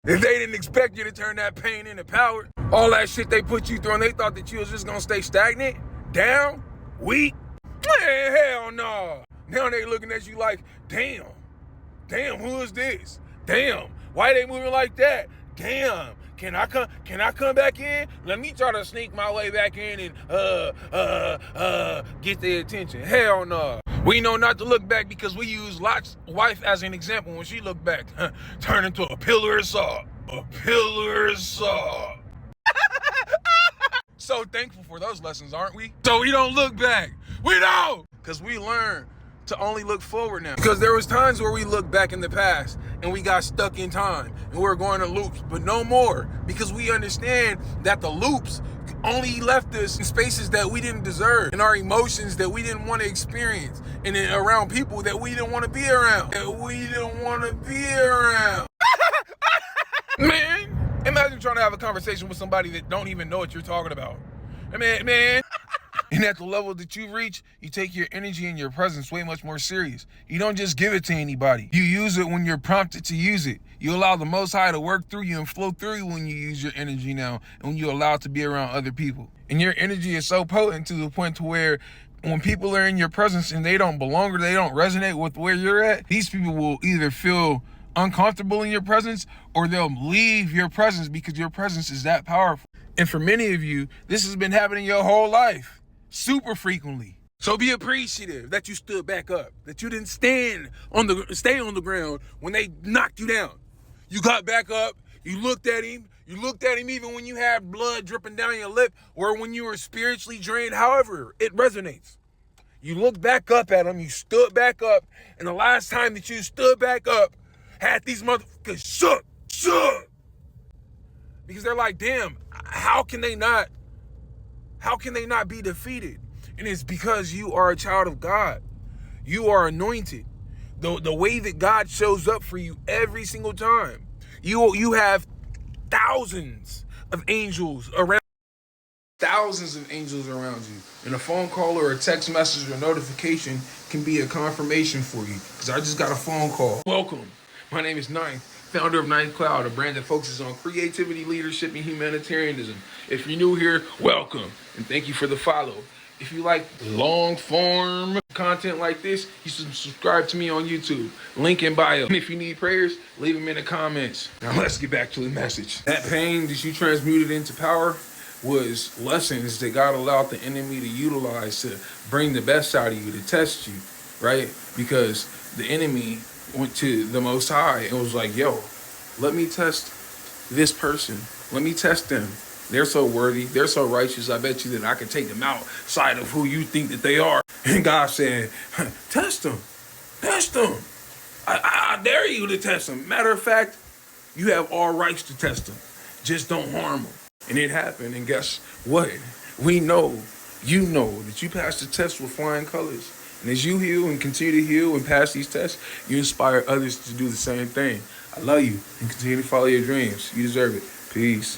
If they didn't expect you to turn that pain into power, all that shit they put you through and they thought that you was just gonna stay stagnant, down, weak, man, hell no. Now they looking at you like, damn, who is this? Damn, why they moving like that? Damn, can I come back in? Let me try to sneak my way back in and get their attention. Hell no. We know not to look back because we use Lot's wife as an example. When she looked back, turned into a pillar of salt. A pillar of salt. So thankful for those lessons, aren't we? So we don't look back. We don't! Because we learn to only look forward now. Because there was times where we looked back in the past and we got stuck in time and we were going to loops, but no more. Because we understand that the loops only left us in spaces that we didn't deserve, in our emotions that we didn't want to experience, and then around people that we didn't want to be around. Man, imagine trying to have a conversation with somebody that don't even know what you're talking about. Man. And at the level that you reach, you take your energy and your presence way much more serious. You don't just give it to anybody. You use it when you're prompted to use it. You allow the Most High to work through you and flow through you when you use your energy now, and when you allow it to be around other people. And your energy is so potent to the point to where when people are in your presence and they don't belong or they don't resonate with where you're at, these people will either feel uncomfortable in your presence or they'll leave your presence because your presence is that powerful. And for many of you, this has been happening your whole life. Super frequently. So be appreciative that you stood back up, that you didn't stay on the ground when they knocked you down. You got back up, you looked at him even when you had blood dripping down your lip or when you were spiritually drained, however it resonates. You looked back up at him, you stood back up, and the last time that you stood back up, had these motherfuckers shook. Because they're like, damn, how can they not be defeated? And it's because you are a child of God. You are anointed. The way that God shows up for you every single time. You have thousands of angels around you. And a phone call or a text message or notification can be a confirmation for you. Because I just got a phone call. Welcome. My name is Ninth, founder of Ninth Cloud, a brand that focuses on creativity, leadership, and humanitarianism. If you're new here, welcome, and thank you for the follow. If you like long form content like this, you should subscribe to me on YouTube. Link in bio. And if you need prayers, leave them in the comments. Now let's get back to the message. That pain that you transmuted into power was lessons that God allowed the enemy to utilize to bring the best out of you, to test you, right? Because the enemy went to the Most High and was like, yo, let me test this person. Let me test them. They're so worthy. They're so righteous. I bet you that I can take them outside of who you think that they are. And God said, test them. Test them. I dare you to test them. Matter of fact, you have all rights to test them. Just don't harm them. And it happened. And guess what? We know, you know, that you passed the test with flying colors. And as you heal and continue to heal and pass these tests, you inspire others to do the same thing. I love you and continue to follow your dreams. You deserve it. Peace.